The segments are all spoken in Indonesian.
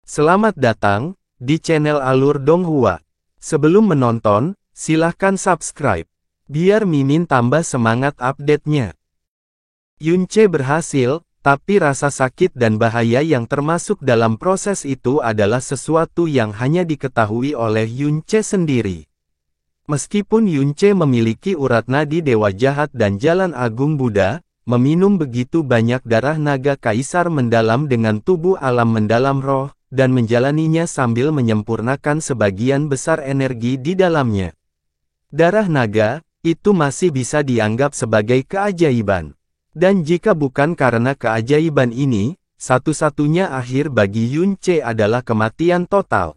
Selamat datang di channel Alur Donghua. Sebelum menonton, silahkan subscribe, biar Mimin tambah semangat update-nya. Yunche berhasil, tapi rasa sakit dan bahaya yang termasuk dalam proses itu adalah sesuatu yang hanya diketahui oleh Yunche sendiri. Meskipun Yunche memiliki urat nadi Dewa Jahat dan Jalan Agung Buddha, meminum begitu banyak darah naga kaisar mendalam dengan tubuh alam mendalam roh, dan menjalaninya sambil menyempurnakan sebagian besar energi di dalamnya. Darah naga, itu masih bisa dianggap sebagai keajaiban. Dan jika bukan karena keajaiban ini, satu-satunya akhir bagi Yunche adalah kematian total.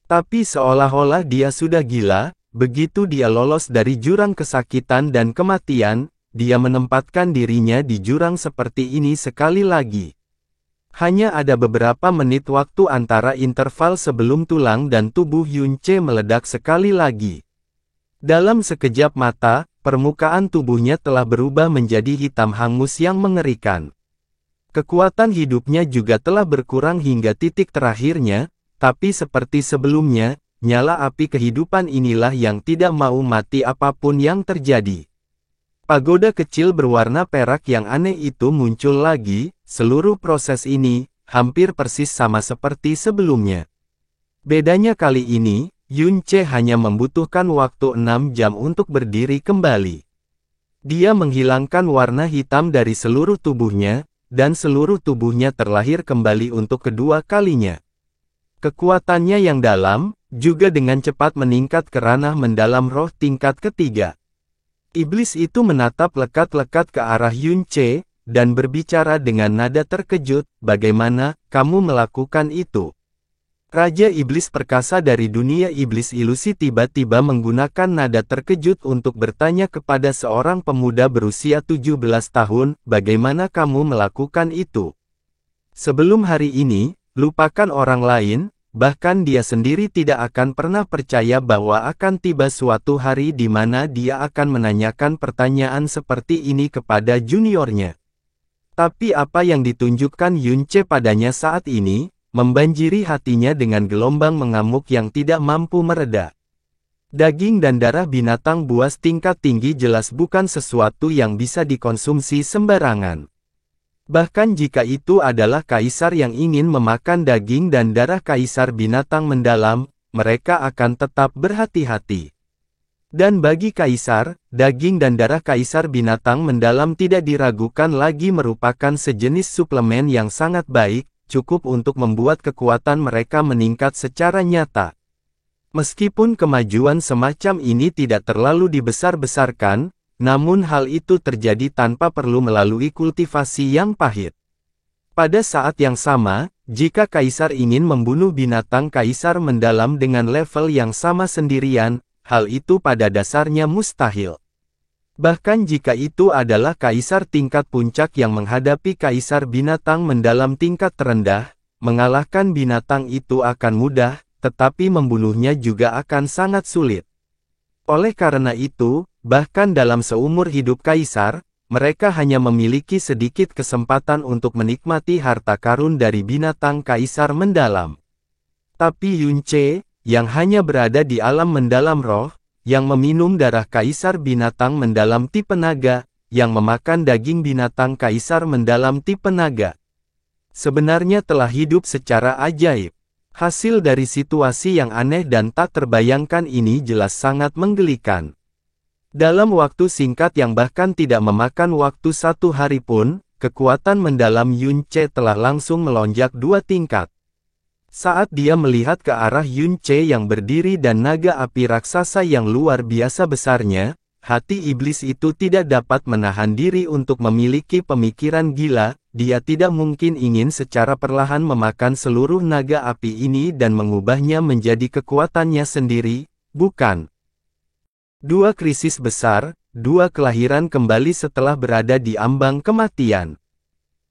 Tapi seolah-olah dia sudah gila, begitu dia lolos dari jurang kesakitan dan kematian, dia menempatkan dirinya di jurang seperti ini sekali lagi. Hanya ada beberapa menit waktu antara interval sebelum tulang dan tubuh Yunche meledak sekali lagi. Dalam sekejap mata, permukaan tubuhnya telah berubah menjadi hitam hangus yang mengerikan. Kekuatan hidupnya juga telah berkurang hingga titik terakhirnya, tapi seperti sebelumnya, nyala api kehidupan inilah yang tidak mau mati apapun yang terjadi. Pagoda kecil berwarna perak yang aneh itu muncul lagi. Seluruh proses ini, hampir persis sama seperti sebelumnya. Bedanya kali ini, Yunche hanya membutuhkan waktu 6 jam untuk berdiri kembali. Dia menghilangkan warna hitam dari seluruh tubuhnya, dan seluruh tubuhnya terlahir kembali untuk kedua kalinya. Kekuatannya yang dalam, juga dengan cepat meningkat ke ranah mendalam roh tingkat ketiga. Iblis itu menatap lekat-lekat ke arah Yunche, dan berbicara dengan nada terkejut, "Bagaimana kamu melakukan itu?" Raja Iblis perkasa dari dunia iblis ilusi tiba-tiba menggunakan nada terkejut untuk bertanya kepada seorang pemuda berusia 17 tahun, "Bagaimana kamu melakukan itu?" Sebelum hari ini, lupakan orang lain, bahkan dia sendiri tidak akan pernah percaya bahwa akan tiba suatu hari di mana dia akan menanyakan pertanyaan seperti ini kepada juniornya. Tapi apa yang ditunjukkan Yunche padanya saat ini, membanjiri hatinya dengan gelombang mengamuk yang tidak mampu mereda. Daging dan darah binatang buas tingkat tinggi jelas bukan sesuatu yang bisa dikonsumsi sembarangan. Bahkan jika itu adalah kaisar yang ingin memakan daging dan darah kaisar binatang mendalam, mereka akan tetap berhati-hati. Dan bagi kaisar, daging dan darah kaisar binatang mendalam tidak diragukan lagi merupakan sejenis suplemen yang sangat baik, cukup untuk membuat kekuatan mereka meningkat secara nyata. Meskipun kemajuan semacam ini tidak terlalu dibesar-besarkan, namun hal itu terjadi tanpa perlu melalui kultivasi yang pahit. Pada saat yang sama, jika kaisar ingin membunuh binatang kaisar mendalam dengan level yang sama sendirian, hal itu pada dasarnya mustahil. Bahkan jika itu adalah kaisar tingkat puncak yang menghadapi kaisar binatang mendalam tingkat terendah, mengalahkan binatang itu akan mudah, tetapi membunuhnya juga akan sangat sulit. Oleh karena itu, bahkan dalam seumur hidup kaisar, mereka hanya memiliki sedikit kesempatan untuk menikmati harta karun dari binatang kaisar mendalam. Tapi Yunche, yang hanya berada di alam mendalam roh, yang meminum darah kaisar binatang mendalam tipe naga, yang memakan daging binatang kaisar mendalam tipe naga, sebenarnya telah hidup secara ajaib. Hasil dari situasi yang aneh dan tak terbayangkan ini jelas sangat menggelikan. Dalam waktu singkat yang bahkan tidak memakan waktu 1 hari pun, kekuatan mendalam Yunche telah langsung melonjak 2 tingkat. Saat dia melihat ke arah Yunche yang berdiri dan naga api raksasa yang luar biasa besarnya, hati iblis itu tidak dapat menahan diri untuk memiliki pemikiran gila. Dia tidak mungkin ingin secara perlahan memakan seluruh naga api ini dan mengubahnya menjadi kekuatannya sendiri, bukan? 2 krisis besar, 2 kelahiran kembali setelah berada di ambang kematian.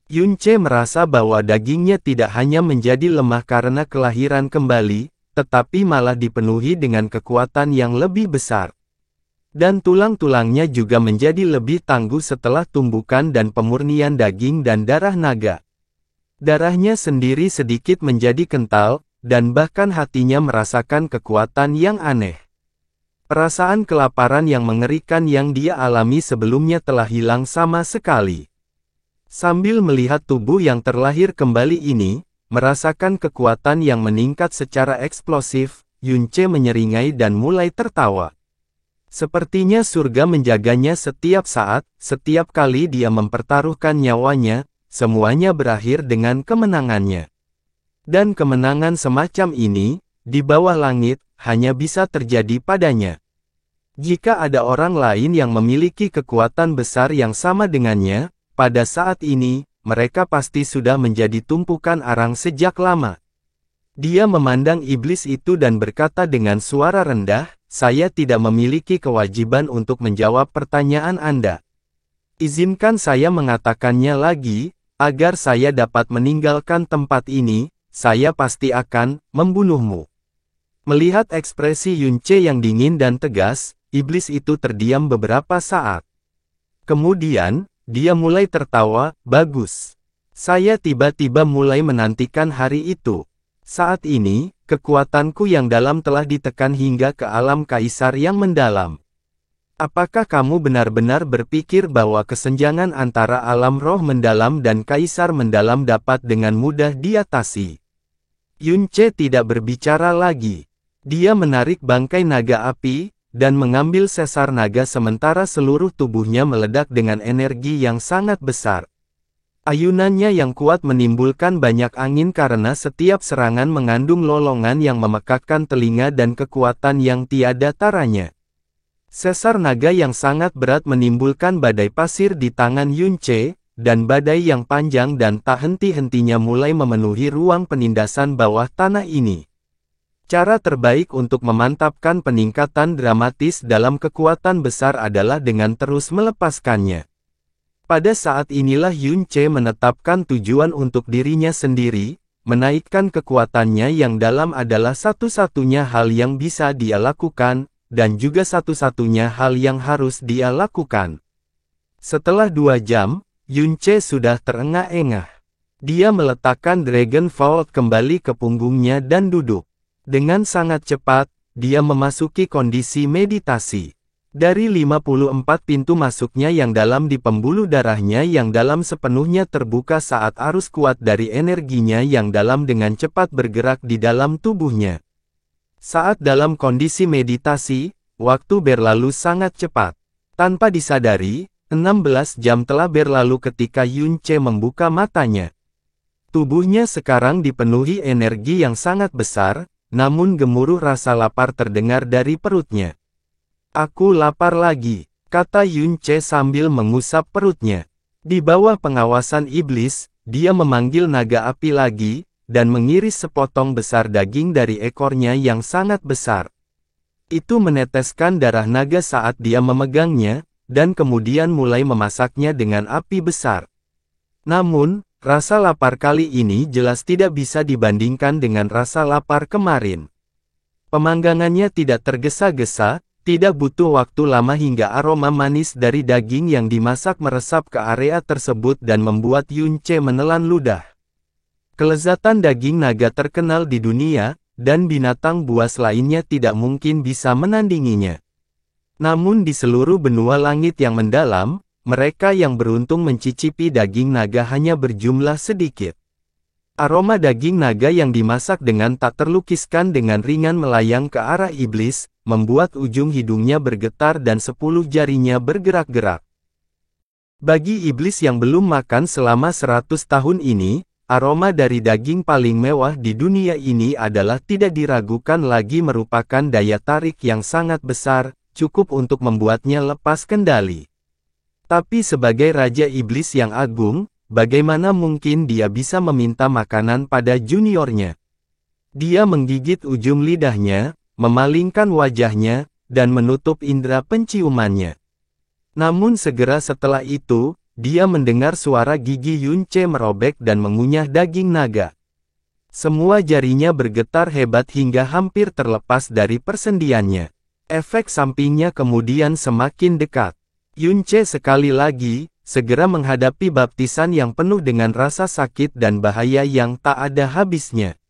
Yunche merasa bahwa dagingnya tidak hanya menjadi lemah karena kelahiran kembali, tetapi malah dipenuhi dengan kekuatan yang lebih besar. Dan tulang-tulangnya juga menjadi lebih tangguh setelah tumbukan dan pemurnian daging dan darah naga. Darahnya sendiri sedikit menjadi kental, dan bahkan hatinya merasakan kekuatan yang aneh. Perasaan kelaparan yang mengerikan yang dia alami sebelumnya telah hilang sama sekali. Sambil melihat tubuh yang terlahir kembali ini, merasakan kekuatan yang meningkat secara eksplosif, Yunce menyeringai dan mulai tertawa. Sepertinya surga menjaganya setiap saat, setiap kali dia mempertaruhkan nyawanya, semuanya berakhir dengan kemenangannya. Dan kemenangan semacam ini, di bawah langit, hanya bisa terjadi padanya. Jika ada orang lain yang memiliki kekuatan besar yang sama dengannya, pada saat ini, mereka pasti sudah menjadi tumpukan arang sejak lama. Dia memandang iblis itu dan berkata dengan suara rendah, "Saya tidak memiliki kewajiban untuk menjawab pertanyaan Anda. Izinkan saya mengatakannya lagi, agar saya dapat meninggalkan tempat ini, saya pasti akan membunuhmu." Melihat ekspresi Yunce yang dingin dan tegas, iblis itu terdiam beberapa saat. Kemudian, dia mulai tertawa, "Bagus. Saya tiba-tiba mulai menantikan hari itu. Saat ini, kekuatanku yang dalam telah ditekan hingga ke alam kaisar yang mendalam. Apakah kamu benar-benar berpikir bahwa kesenjangan antara alam roh mendalam dan kaisar mendalam dapat dengan mudah diatasi?" Yunce tidak berbicara lagi. Dia menarik bangkai naga api, dan mengambil sesar naga sementara seluruh tubuhnya meledak dengan energi yang sangat besar. Ayunannya yang kuat menimbulkan banyak angin karena setiap serangan mengandung lolongan yang memekakkan telinga dan kekuatan yang tiada taranya. Sesar naga yang sangat berat menimbulkan badai pasir di tangan Yunce, dan badai yang panjang dan tak henti-hentinya mulai memenuhi ruang penindasan bawah tanah ini. Cara terbaik untuk memantapkan peningkatan dramatis dalam kekuatan besar adalah dengan terus melepaskannya. Pada saat inilah Yunce menetapkan tujuan untuk dirinya sendiri, menaikkan kekuatannya yang dalam adalah satu-satunya hal yang bisa dia lakukan, dan juga satu-satunya hal yang harus dia lakukan. Setelah 2 jam, Yunce sudah terengah-engah. Dia meletakkan Dragon Vault kembali ke punggungnya dan duduk. Dengan sangat cepat, dia memasuki kondisi meditasi. Dari 54 pintu masuknya yang dalam di pembuluh darahnya yang dalam sepenuhnya terbuka saat arus kuat dari energinya yang dalam dengan cepat bergerak di dalam tubuhnya. Saat dalam kondisi meditasi, waktu berlalu sangat cepat. Tanpa disadari, 16 jam telah berlalu ketika Yunce membuka matanya. Tubuhnya sekarang dipenuhi energi yang sangat besar, namun gemuruh rasa lapar terdengar dari perutnya. "Aku lapar lagi," kata Yunce sambil mengusap perutnya. Di bawah pengawasan iblis, dia memanggil naga api lagi, dan mengiris sepotong besar daging dari ekornya yang sangat besar. Itu meneteskan darah naga saat dia memegangnya, dan kemudian mulai memasaknya dengan api besar. Namun, rasa lapar kali ini jelas tidak bisa dibandingkan dengan rasa lapar kemarin. Pemanggangannya tidak tergesa-gesa, tidak butuh waktu lama hingga aroma manis dari daging yang dimasak meresap ke area tersebut dan membuat Yunce menelan ludah. Kelezatan daging naga terkenal di dunia, dan binatang buas lainnya tidak mungkin bisa menandinginya. Namun di seluruh benua langit yang mendalam, mereka yang beruntung mencicipi daging naga hanya berjumlah sedikit. Aroma daging naga yang dimasak dengan tak terlukiskan dengan ringan melayang ke arah iblis, membuat ujung hidungnya bergetar dan 10 jarinya bergerak-gerak. Bagi iblis yang belum makan selama 100 tahun ini, aroma dari daging paling mewah di dunia ini adalah tidak diragukan lagi merupakan daya tarik yang sangat besar, cukup untuk membuatnya lepas kendali. Tapi sebagai Raja Iblis yang agung, bagaimana mungkin dia bisa meminta makanan pada juniornya? Dia menggigit ujung lidahnya, memalingkan wajahnya, dan menutup indera penciumannya. Namun segera setelah itu, dia mendengar suara gigi Yunce merobek dan mengunyah daging naga. Semua jarinya bergetar hebat hingga hampir terlepas dari persendiannya. Efek sampingnya kemudian semakin dekat. Yunce sekali lagi, segera menghadapi baptisan yang penuh dengan rasa sakit dan bahaya yang tak ada habisnya.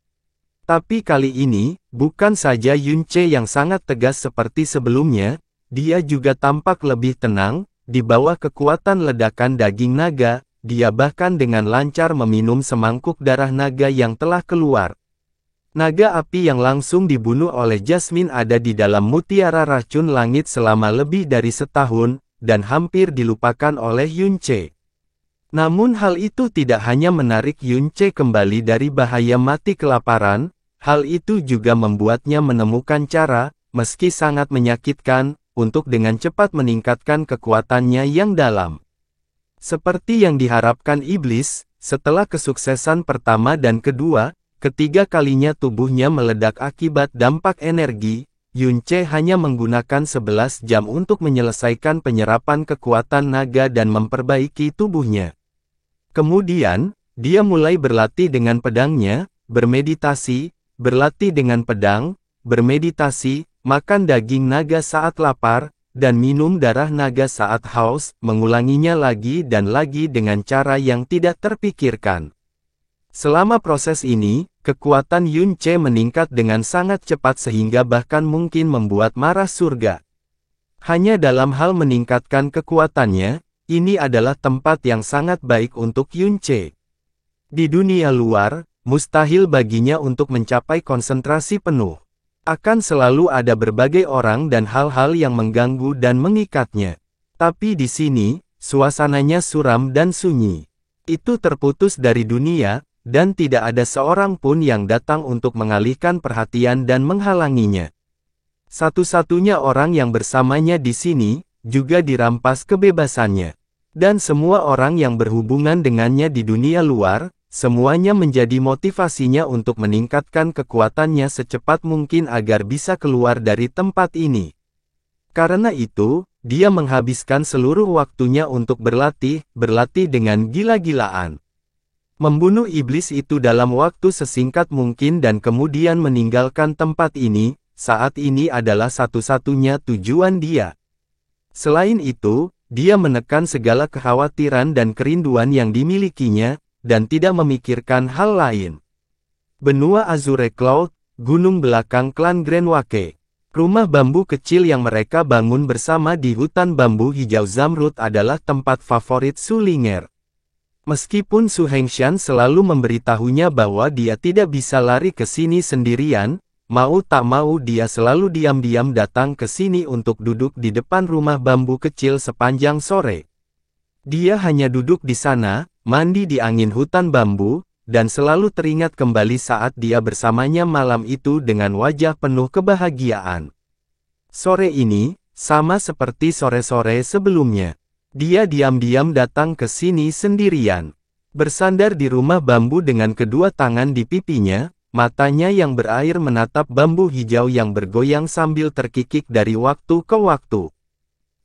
Tapi kali ini, bukan saja Yunce yang sangat tegas seperti sebelumnya, dia juga tampak lebih tenang, di bawah kekuatan ledakan daging naga, dia bahkan dengan lancar meminum semangkuk darah naga yang telah keluar. Naga api yang langsung dibunuh oleh Jasmine ada di dalam mutiara racun langit selama lebih dari setahun, dan hampir dilupakan oleh Yunce. Namun hal itu tidak hanya menarik Yunce kembali dari bahaya mati kelaparan, hal itu juga membuatnya menemukan cara, meski sangat menyakitkan, untuk dengan cepat meningkatkan kekuatannya yang dalam. Seperti yang diharapkan iblis, setelah kesuksesan pertama dan kedua, ketiga kalinya tubuhnya meledak akibat dampak energi, Yunce hanya menggunakan 11 jam untuk menyelesaikan penyerapan kekuatan naga dan memperbaiki tubuhnya. Kemudian, dia mulai berlatih dengan pedangnya, bermeditasi, berlatih dengan pedang, bermeditasi, makan daging naga saat lapar, dan minum darah naga saat haus, mengulanginya lagi dan lagi dengan cara yang tidak terpikirkan. Selama proses ini, kekuatan Yunce meningkat dengan sangat cepat sehingga bahkan mungkin membuat marah surga. Hanya dalam hal meningkatkan kekuatannya, ini adalah tempat yang sangat baik untuk Yunce. Di dunia luar, mustahil baginya untuk mencapai konsentrasi penuh. Akan selalu ada berbagai orang dan hal-hal yang mengganggu dan mengikatnya. Tapi di sini, suasananya suram dan sunyi. Itu terputus dari dunia, dan tidak ada seorang pun yang datang untuk mengalihkan perhatian dan menghalanginya. Satu-satunya orang yang bersamanya di sini, juga dirampas kebebasannya. Dan semua orang yang berhubungan dengannya di dunia luar, semuanya menjadi motivasinya untuk meningkatkan kekuatannya secepat mungkin agar bisa keluar dari tempat ini. Karena itu, dia menghabiskan seluruh waktunya untuk berlatih dengan gila-gilaan. Membunuh iblis itu dalam waktu sesingkat mungkin dan kemudian meninggalkan tempat ini, saat ini adalah satu-satunya tujuan dia. Selain itu, dia menekan segala kekhawatiran dan kerinduan yang dimilikinya, dan tidak memikirkan hal lain. Benua Azure Cloud, gunung belakang klan Grenwake. Rumah bambu kecil yang mereka bangun bersama di hutan bambu hijau Zamrud adalah tempat favorit Sulinger. Meskipun Su Hengshan selalu memberitahunya bahwa dia tidak bisa lari ke sini sendirian, mau tak mau dia selalu diam-diam datang ke sini untuk duduk di depan rumah bambu kecil sepanjang sore. Dia hanya duduk di sana, mandi di angin hutan bambu, dan selalu teringat kembali saat dia bersamanya malam itu dengan wajah penuh kebahagiaan. Sore ini, sama seperti sore-sore sebelumnya. Dia diam-diam datang ke sini sendirian. Bersandar di rumah bambu dengan kedua tangan di pipinya, matanya yang berair menatap bambu hijau yang bergoyang sambil terkikik dari waktu ke waktu.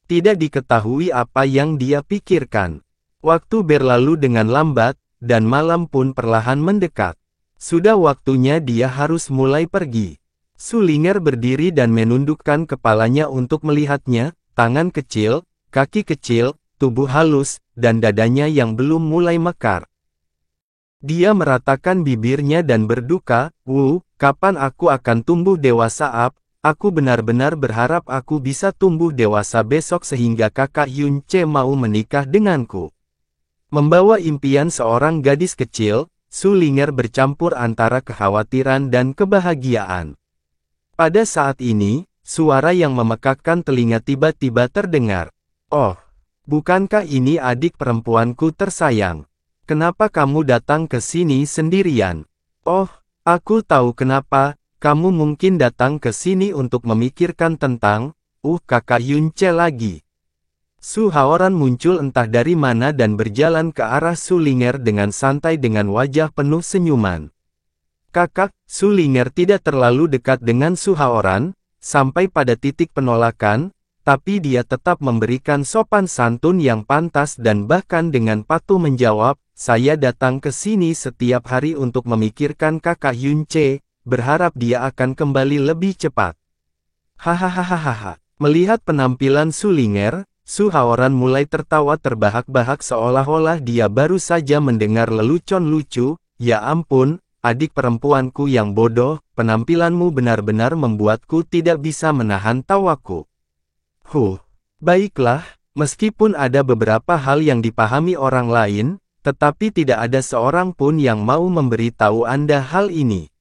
Tidak diketahui apa yang dia pikirkan. Waktu berlalu dengan lambat, dan malam pun perlahan mendekat. Sudah waktunya dia harus mulai pergi. Sulinger berdiri dan menundukkan kepalanya untuk melihatnya, tangan kecil, kaki kecil, tubuh halus, dan dadanya yang belum mulai mekar. Dia meratakan bibirnya dan berduka, kapan aku akan tumbuh dewasa? Aku benar-benar berharap aku bisa tumbuh dewasa besok sehingga kakak Yunce mau menikah denganku. Membawa impian seorang gadis kecil, Sulinger bercampur antara kekhawatiran dan kebahagiaan. Pada saat ini, suara yang memekakkan telinga tiba-tiba terdengar. Oh, bukankah ini adik perempuanku tersayang? Kenapa kamu datang ke sini sendirian? Oh, aku tahu kenapa, kamu mungkin datang ke sini untuk memikirkan tentang, kakak Yunce lagi. Su Haoran muncul entah dari mana dan berjalan ke arah Sulinger dengan santai dengan wajah penuh senyuman. Kakak, Sulinger tidak terlalu dekat dengan Su Haoran, sampai pada titik penolakan, tapi dia tetap memberikan sopan santun yang pantas dan bahkan dengan patuh menjawab, saya datang ke sini setiap hari untuk memikirkan kakak Yunce, berharap dia akan kembali lebih cepat. Hahaha. Melihat penampilan Sulinger, Su Haoran mulai tertawa terbahak-bahak seolah-olah dia baru saja mendengar lelucon lucu. Ya ampun, adik perempuanku yang bodoh, penampilanmu benar-benar membuatku tidak bisa menahan tawaku. Baiklah, meskipun ada beberapa hal yang dipahami orang lain, tetapi tidak ada seorang pun yang mau memberitahu Anda hal ini.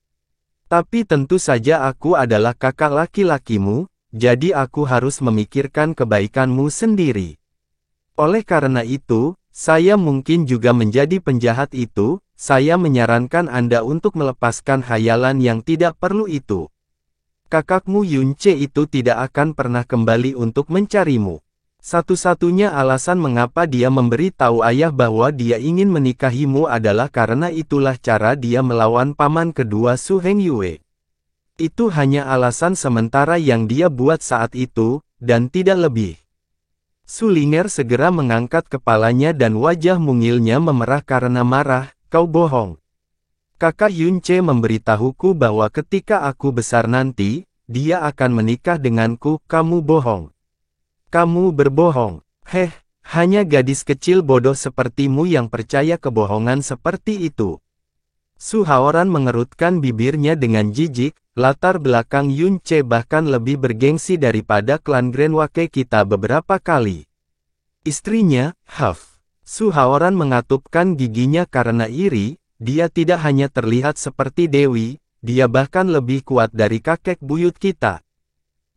Tapi tentu saja aku adalah kakak laki-lakimu, jadi aku harus memikirkan kebaikanmu sendiri. Oleh karena itu, saya mungkin juga menjadi penjahat itu. Saya menyarankan Anda untuk melepaskan khayalan yang tidak perlu itu. Kakakmu Yunce itu tidak akan pernah kembali untuk mencarimu. Satu-satunya alasan mengapa dia memberitahu ayah bahwa dia ingin menikahimu adalah karena itulah cara dia melawan paman kedua Su Hengyue. Itu hanya alasan sementara yang dia buat saat itu, dan tidak lebih. Su Ling'er segera mengangkat kepalanya dan wajah mungilnya memerah karena marah. Kau bohong. Kakak Yunce memberitahuku bahwa ketika aku besar nanti, dia akan menikah denganku. Kamu bohong. Kamu berbohong. Hanya gadis kecil bodoh sepertimu yang percaya kebohongan seperti itu. Su Haoran mengerutkan bibirnya dengan jijik. Latar belakang Yunce bahkan lebih bergengsi daripada klan Grand Wake kita beberapa kali. Istrinya, Su Haoran mengatupkan giginya karena iri. Dia tidak hanya terlihat seperti dewi, dia bahkan lebih kuat dari kakek buyut kita.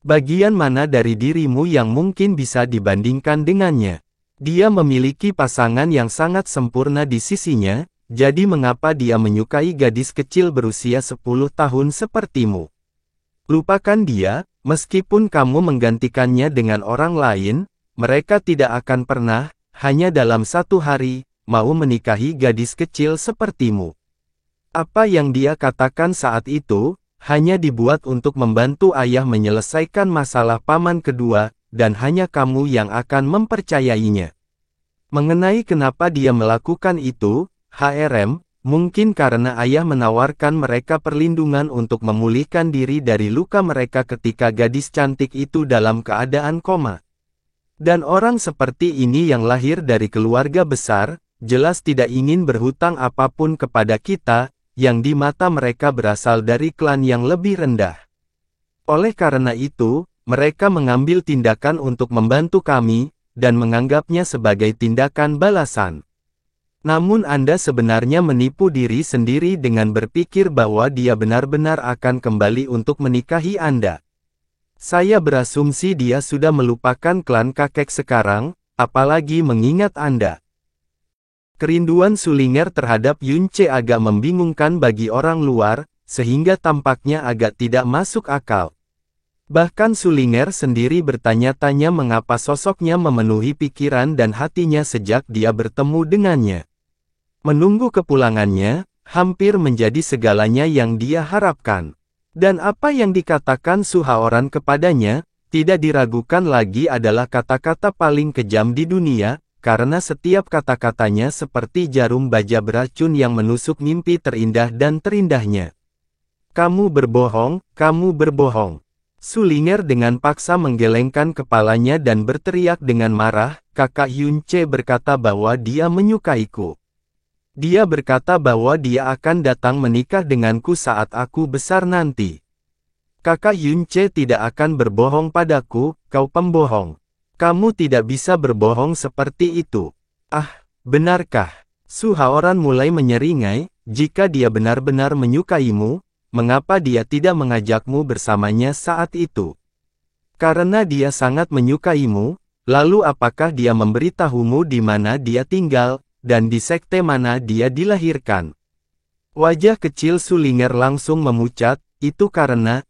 Bagian mana dari dirimu yang mungkin bisa dibandingkan dengannya? Dia memiliki pasangan yang sangat sempurna di sisinya. Jadi mengapa dia menyukai gadis kecil berusia 10 tahun sepertimu? Lupakan dia, meskipun kamu menggantikannya dengan orang lain, mereka tidak akan pernah, hanya dalam satu hari, mau menikahi gadis kecil sepertimu. Apa yang dia katakan saat itu, hanya dibuat untuk membantu ayah menyelesaikan masalah paman kedua, dan hanya kamu yang akan mempercayainya. Mengenai kenapa dia melakukan itu, mungkin karena ayah menawarkan mereka perlindungan untuk memulihkan diri dari luka mereka ketika gadis cantik itu dalam keadaan koma. Dan orang seperti ini yang lahir dari keluarga besar, jelas tidak ingin berhutang apapun kepada kita, yang di mata mereka berasal dari klan yang lebih rendah. Oleh karena itu, mereka mengambil tindakan untuk membantu kami, dan menganggapnya sebagai tindakan balasan. Namun Anda sebenarnya menipu diri sendiri dengan berpikir bahwa dia benar-benar akan kembali untuk menikahi Anda. Saya berasumsi dia sudah melupakan klan kakek sekarang, apalagi mengingat Anda. Kerinduan Su Ling'er terhadap Yunce agak membingungkan bagi orang luar, sehingga tampaknya agak tidak masuk akal. Bahkan Su Ling'er sendiri bertanya-tanya mengapa sosoknya memenuhi pikiran dan hatinya sejak dia bertemu dengannya. Menunggu kepulangannya, hampir menjadi segalanya yang dia harapkan. Dan apa yang dikatakan Su Haoran kepadanya, tidak diragukan lagi adalah kata-kata paling kejam di dunia, karena setiap kata-katanya seperti jarum baja beracun yang menusuk mimpi terindah dan terindahnya. Kamu berbohong, kamu berbohong. Su Ling'er dengan paksa menggelengkan kepalanya dan berteriak dengan marah, kakak Yunce berkata bahwa dia menyukaiku. Dia berkata bahwa dia akan datang menikah denganku saat aku besar nanti. Kakak Yunce tidak akan berbohong padaku, kau pembohong. Kamu tidak bisa berbohong seperti itu. Benarkah? Su Haoran mulai menyeringai, jika dia benar-benar menyukaimu, mengapa dia tidak mengajakmu bersamanya saat itu? Karena dia sangat menyukaimu, lalu apakah dia memberitahumu di mana dia tinggal, dan di sekte mana dia dilahirkan? Wajah kecil Su Ling'er langsung memucat, itu karena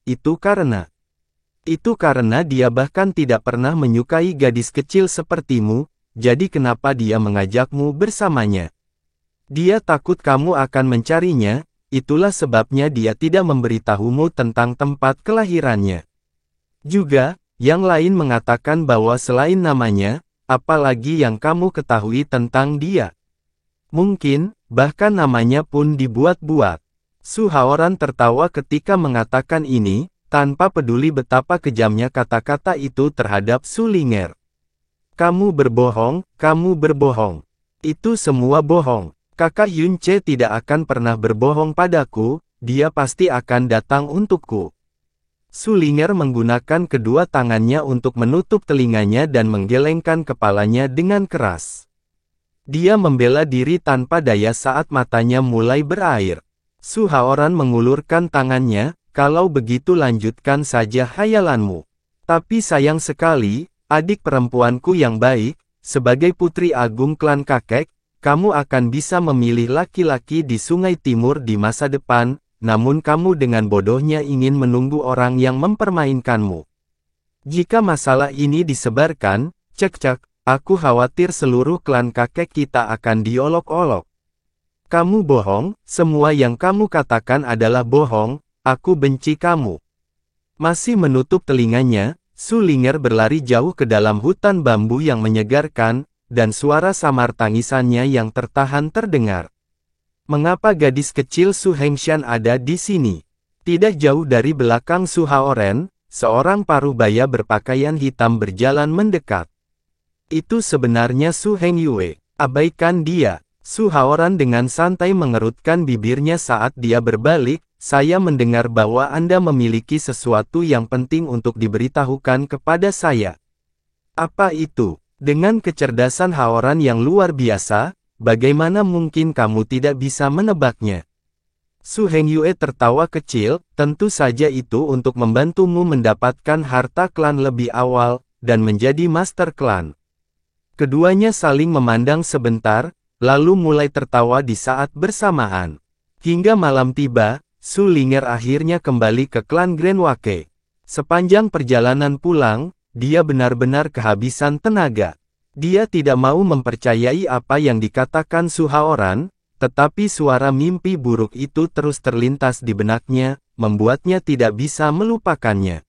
dia bahkan tidak pernah menyukai gadis kecil sepertimu, jadi kenapa dia mengajakmu bersamanya? Dia takut kamu akan mencarinya, itulah sebabnya dia tidak memberitahumu tentang tempat kelahirannya. Juga, yang lain mengatakan bahwa selain namanya, apalagi yang kamu ketahui tentang dia? Mungkin, bahkan namanya pun dibuat-buat. Su Haoran tertawa ketika mengatakan ini, tanpa peduli betapa kejamnya kata-kata itu terhadap Su Ling'er. Kamu berbohong, kamu berbohong. Itu semua bohong. Kakak Yunce tidak akan pernah berbohong padaku, dia pasti akan datang untukku. Sulinger menggunakan kedua tangannya untuk menutup telinganya dan menggelengkan kepalanya dengan keras. Dia membela diri tanpa daya saat matanya mulai berair. Su Haoran mengulurkan tangannya, kalau begitu lanjutkan saja hayalanmu. Tapi sayang sekali, adik perempuanku yang baik, sebagai putri agung klan kakek, kamu akan bisa memilih laki-laki di Sungai Timur di masa depan, namun kamu dengan bodohnya ingin menunggu orang yang mempermainkanmu. Jika masalah ini disebarkan, cek-cek, aku khawatir seluruh klan kakek kita akan diolok-olok. Kamu bohong, semua yang kamu katakan adalah bohong, aku benci kamu. Masih menutup telinganya, Sulinger berlari jauh ke dalam hutan bambu yang menyegarkan, dan suara samar tangisannya yang tertahan terdengar. Mengapa gadis kecil Su Hengshan ada di sini? Tidak jauh dari belakang Su Haoren, seorang paruh baya berpakaian hitam berjalan mendekat. Itu sebenarnya Su Hengyue. Abaikan dia. Su Haoran dengan santai mengerutkan bibirnya saat dia berbalik. Saya mendengar bahwa Anda memiliki sesuatu yang penting untuk diberitahukan kepada saya. Apa itu? Dengan kecerdasan Haoran yang luar biasa, bagaimana mungkin kamu tidak bisa menebaknya? Su Hengyue tertawa kecil, tentu saja itu untuk membantumu mendapatkan harta klan lebih awal, dan menjadi master klan. Keduanya saling memandang sebentar, lalu mulai tertawa di saat bersamaan. Hingga malam tiba, Sulinger akhirnya kembali ke klan Grand Wake. Sepanjang perjalanan pulang, dia benar-benar kehabisan tenaga. Dia tidak mau mempercayai apa yang dikatakan Su Haoran, tetapi suara mimpi buruk itu terus terlintas di benaknya, membuatnya tidak bisa melupakannya.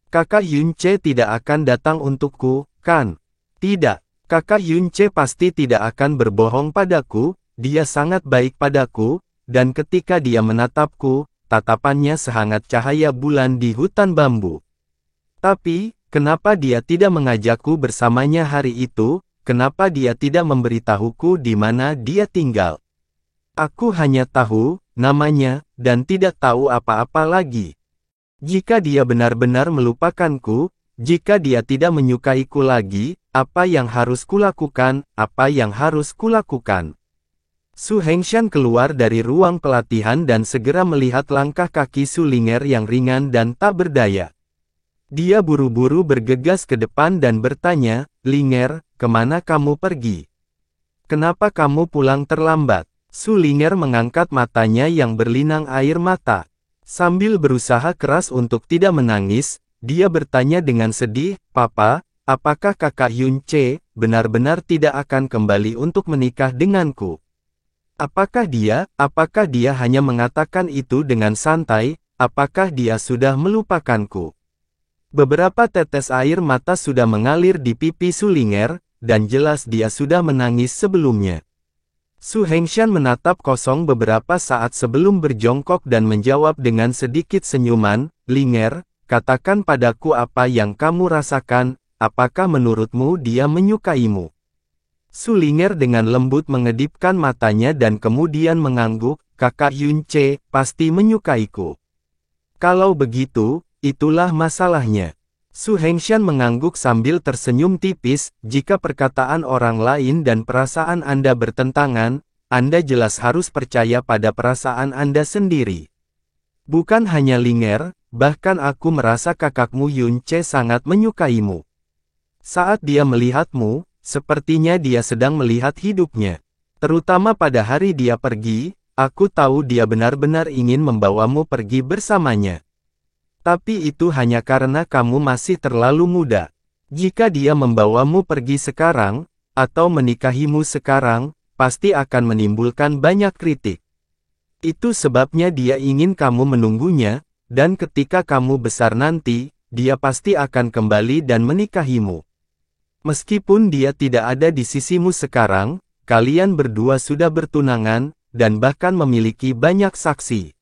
Kakak Yunce tidak akan datang untukku, kan? Tidak. Kakak Yunce pasti tidak akan berbohong padaku, dia sangat baik padaku, dan ketika dia menatapku, tatapannya sehangat cahaya bulan di hutan bambu. Tapi, kenapa dia tidak mengajakku bersamanya hari itu, kenapa dia tidak memberitahuku di mana dia tinggal? Aku hanya tahu namanya, dan tidak tahu apa-apa lagi. Jika dia benar-benar melupakanku, jika dia tidak menyukaiku lagi, apa yang harus kulakukan, apa yang harus kulakukan? Su Hengshan keluar dari ruang pelatihan dan segera melihat langkah kaki Sulinger yang ringan dan tak berdaya. Dia buru-buru bergegas ke depan dan bertanya, "Linger, kemana kamu pergi? Kenapa kamu pulang terlambat?" Sulinger mengangkat matanya yang berlinang air mata. Sambil berusaha keras untuk tidak menangis, dia bertanya dengan sedih, "Papa, apakah kakak Yunce benar-benar tidak akan kembali untuk menikah denganku?" Apakah dia hanya mengatakan itu dengan santai, apakah dia sudah melupakanku? Beberapa tetes air mata sudah mengalir di pipi Sulinger, dan jelas dia sudah menangis sebelumnya. Su Hengshan menatap kosong beberapa saat sebelum berjongkok dan menjawab dengan sedikit senyuman, "Linger, katakan padaku apa yang kamu rasakan, apakah menurutmu dia menyukaimu?" Sulinger dengan lembut mengedipkan matanya dan kemudian mengangguk, "Kakak Yunce pasti menyukaiku. Kalau begitu, itulah masalahnya." Su Hengshan mengangguk sambil tersenyum tipis, "Jika perkataan orang lain dan perasaan Anda bertentangan, Anda jelas harus percaya pada perasaan Anda sendiri. Bukan hanya Linger, bahkan aku merasa kakakmu Yunce sangat menyukaimu. Saat dia melihatmu, sepertinya dia sedang melihat hidupnya. Terutama pada hari dia pergi, aku tahu dia benar-benar ingin membawamu pergi bersamanya. Tapi itu hanya karena kamu masih terlalu muda. Jika dia membawamu pergi sekarang, atau menikahimu sekarang, pasti akan menimbulkan banyak kritik. Itu sebabnya dia ingin kamu menunggunya, dan ketika kamu besar nanti, dia pasti akan kembali dan menikahimu. Meskipun dia tidak ada di sisimu sekarang, kalian berdua sudah bertunangan, dan bahkan memiliki banyak saksi.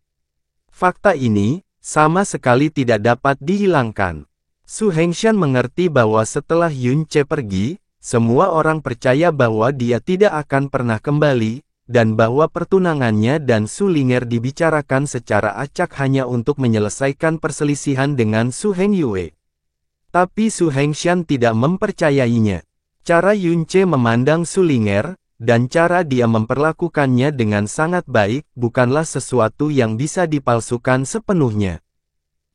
Fakta ini, sama sekali tidak dapat dihilangkan." Su Hengshan mengerti bahwa setelah Yunce pergi, semua orang percaya bahwa dia tidak akan pernah kembali, dan bahwa pertunangannya dan Su Ling'er dibicarakan secara acak hanya untuk menyelesaikan perselisihan dengan Su Hengyue. Tapi Su Hengxian tidak mempercayainya. Cara Yunce memandang Su Ling'er, dan cara dia memperlakukannya dengan sangat baik, bukanlah sesuatu yang bisa dipalsukan sepenuhnya.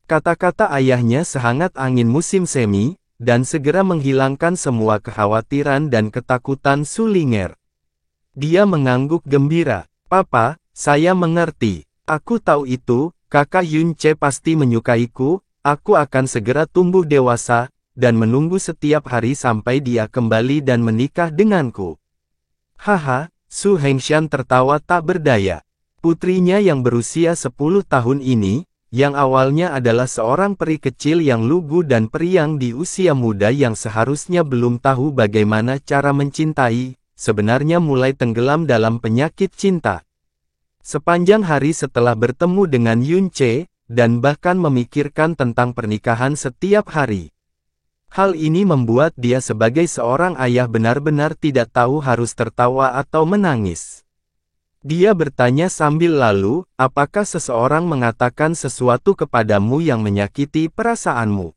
Kata-kata ayahnya sehangat angin musim semi, dan segera menghilangkan semua kekhawatiran dan ketakutan Su Ling'er. Dia mengangguk gembira. Papa, saya mengerti. Aku tahu itu, kakak Yunce pasti menyukaiku, aku akan segera tumbuh dewasa, dan menunggu setiap hari sampai dia kembali dan menikah denganku. Haha, Su Hengxian tertawa tak berdaya. Putrinya yang berusia 10 tahun ini, yang awalnya adalah seorang peri kecil yang lugu dan periang di usia muda yang seharusnya belum tahu bagaimana cara mencintai, sebenarnya mulai tenggelam dalam penyakit cinta. Sepanjang hari setelah bertemu dengan Yunce, dan bahkan memikirkan tentang pernikahan setiap hari. Hal ini membuat dia sebagai seorang ayah benar-benar tidak tahu harus tertawa atau menangis. Dia bertanya sambil lalu, apakah seseorang mengatakan sesuatu kepadamu yang menyakiti perasaanmu?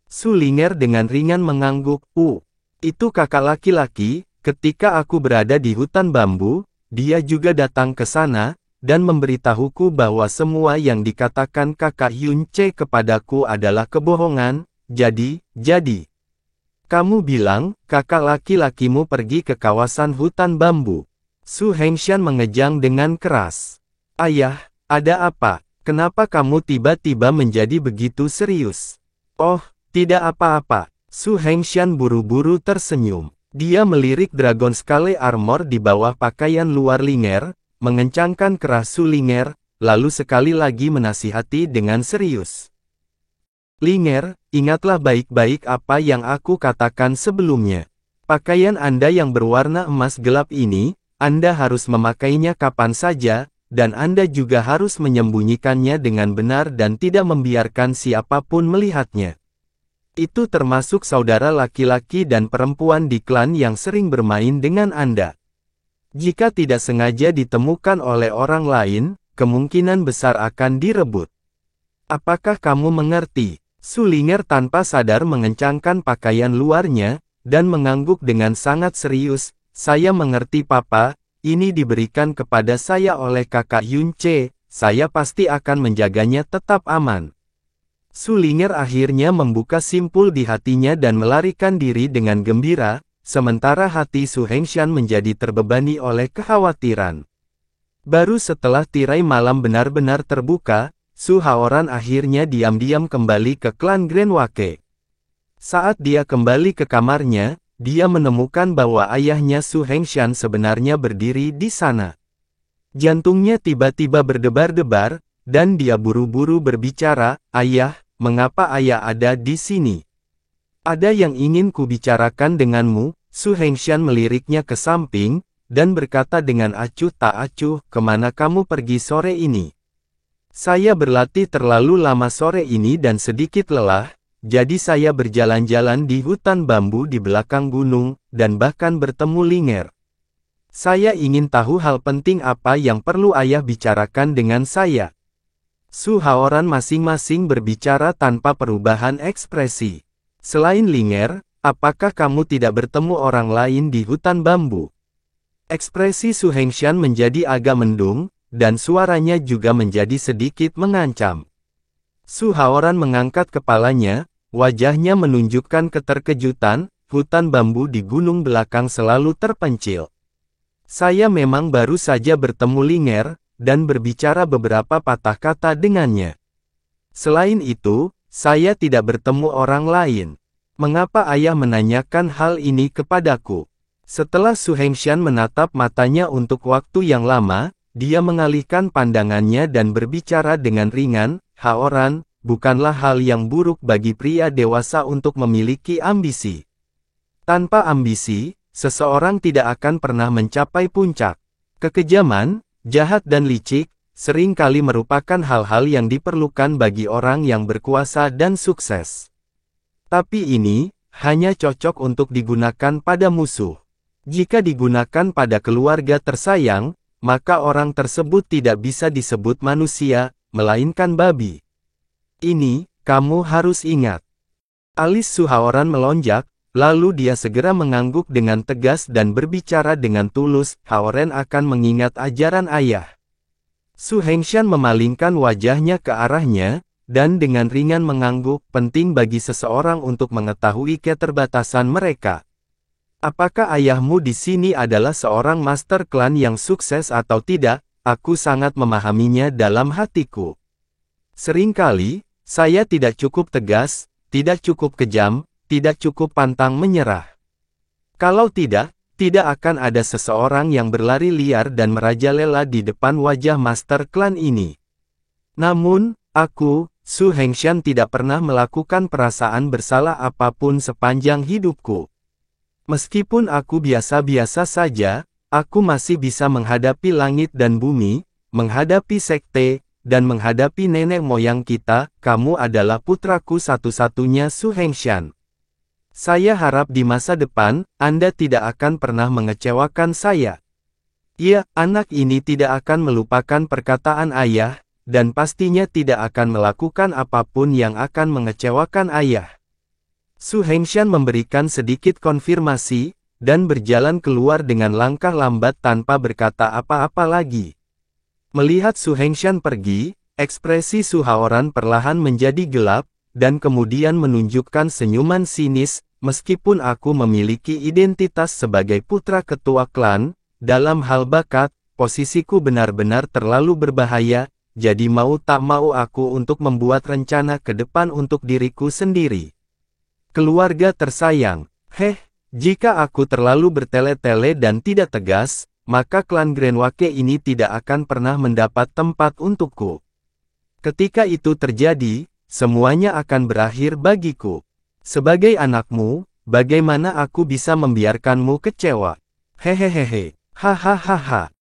Su Ling'er dengan ringan mengangguk, itu kakak laki-laki, ketika aku berada di hutan bambu, dia juga datang ke sana, dan memberitahuku bahwa semua yang dikatakan kakak Yunce kepadaku adalah kebohongan. Jadi, kamu bilang, kakak laki-lakimu pergi ke kawasan hutan bambu. Su Hengxian mengejang dengan keras. Ayah, ada apa? Kenapa kamu tiba-tiba menjadi begitu serius? Oh, tidak apa-apa. Su Hengxian buru-buru tersenyum. Dia melirik Dragon Scale Armor di bawah pakaian luar Ling'er, mengencangkan keras Su Ling'er, lalu sekali lagi menasihati dengan serius. Ling'er, ingatlah baik-baik apa yang aku katakan sebelumnya. Pakaian Anda yang berwarna emas gelap ini, Anda harus memakainya kapan saja, dan Anda juga harus menyembunyikannya dengan benar dan tidak membiarkan siapapun melihatnya. Itu termasuk saudara laki-laki dan perempuan di klan yang sering bermain dengan Anda. Jika tidak sengaja ditemukan oleh orang lain, kemungkinan besar akan direbut. Apakah kamu mengerti? Su Ling'er tanpa sadar mengencangkan pakaian luarnya, dan mengangguk dengan sangat serius, saya mengerti papa, ini diberikan kepada saya oleh kakak Yunce, saya pasti akan menjaganya tetap aman. Su Ling'er akhirnya membuka simpul di hatinya dan melarikan diri dengan gembira, sementara hati Su Hengxian menjadi terbebani oleh kekhawatiran. Baru setelah tirai malam benar-benar terbuka, Su Haoran akhirnya diam-diam kembali ke klan Grand Wake. Saat dia kembali ke kamarnya, dia menemukan bahwa ayahnya Su Hengxian sebenarnya berdiri di sana. Jantungnya tiba-tiba berdebar-debar, dan dia buru-buru berbicara, ayah, mengapa ayah ada di sini? Ada yang ingin kubicarakan denganmu. Su Hengxian meliriknya ke samping, dan berkata dengan acuh tak acuh, kemana kamu pergi sore ini? Saya berlatih terlalu lama sore ini dan sedikit lelah, jadi saya berjalan-jalan di hutan bambu di belakang gunung, dan bahkan bertemu Ling'er. Saya ingin tahu hal penting apa yang perlu ayah bicarakan dengan saya. Su Haoran masing-masing berbicara tanpa perubahan ekspresi. Selain Ling'er, apakah kamu tidak bertemu orang lain di hutan bambu? Ekspresi Su Hengxian menjadi agak mendung, dan suaranya juga menjadi sedikit mengancam. Su Haoran mengangkat kepalanya, wajahnya menunjukkan keterkejutan, hutan bambu di gunung belakang selalu terpencil. Saya memang baru saja bertemu Ling'er, dan berbicara beberapa patah kata dengannya. Selain itu, saya tidak bertemu orang lain. Mengapa ayah menanyakan hal ini kepadaku? Setelah Su Hengxian menatap matanya untuk waktu yang lama, dia mengalihkan pandangannya dan berbicara dengan ringan, Haoran, bukanlah hal yang buruk bagi pria dewasa untuk memiliki ambisi. Tanpa ambisi, seseorang tidak akan pernah mencapai puncak. Kekejaman, jahat dan licik, sering kali merupakan hal-hal yang diperlukan bagi orang yang berkuasa dan sukses. Tapi ini, hanya cocok untuk digunakan pada musuh. Jika digunakan pada keluarga tersayang, maka orang tersebut tidak bisa disebut manusia, melainkan babi. Ini, kamu harus ingat. Alis Su Haoran melonjak, lalu dia segera mengangguk dengan tegas dan berbicara dengan tulus, Haoran akan mengingat ajaran ayah. Su Hengshan memalingkan wajahnya ke arahnya, dan dengan ringan mengangguk, penting bagi seseorang untuk mengetahui keterbatasan mereka. Apakah ayahmu di sini adalah seorang master klan yang sukses atau tidak? Aku sangat memahaminya dalam hatiku. Seringkali, saya tidak cukup tegas, tidak cukup kejam, tidak cukup pantang menyerah. Kalau tidak akan ada seseorang yang berlari liar dan merajalela di depan wajah master klan ini. Namun, aku, Su Hengshan tidak pernah melakukan perasaan bersalah apapun sepanjang hidupku. Meskipun aku biasa-biasa saja, aku masih bisa menghadapi langit dan bumi, menghadapi sekte, dan menghadapi nenek moyang kita. Kamu adalah putraku satu-satunya, Su Hengshan. Saya harap di masa depan, Anda tidak akan pernah mengecewakan saya. Ya, anak ini tidak akan melupakan perkataan ayah, dan pastinya tidak akan melakukan apapun yang akan mengecewakan ayah. Su Hengshan memberikan sedikit konfirmasi, dan berjalan keluar dengan langkah lambat tanpa berkata apa-apa lagi. Melihat Su Hengshan pergi, ekspresi Su Haoran perlahan menjadi gelap, dan kemudian menunjukkan senyuman sinis. Meskipun aku memiliki identitas sebagai putra ketua klan, dalam hal bakat, posisiku benar-benar terlalu berbahaya. Jadi mau tak mau aku untuk membuat rencana ke depan untuk diriku sendiri. Keluarga tersayang, jika aku terlalu bertele-tele dan tidak tegas, maka klan Grenwake ini tidak akan pernah mendapat tempat untukku. Ketika itu terjadi, semuanya akan berakhir bagiku. Sebagai anakmu, bagaimana aku bisa membiarkanmu kecewa? Hehehehe, hahaha.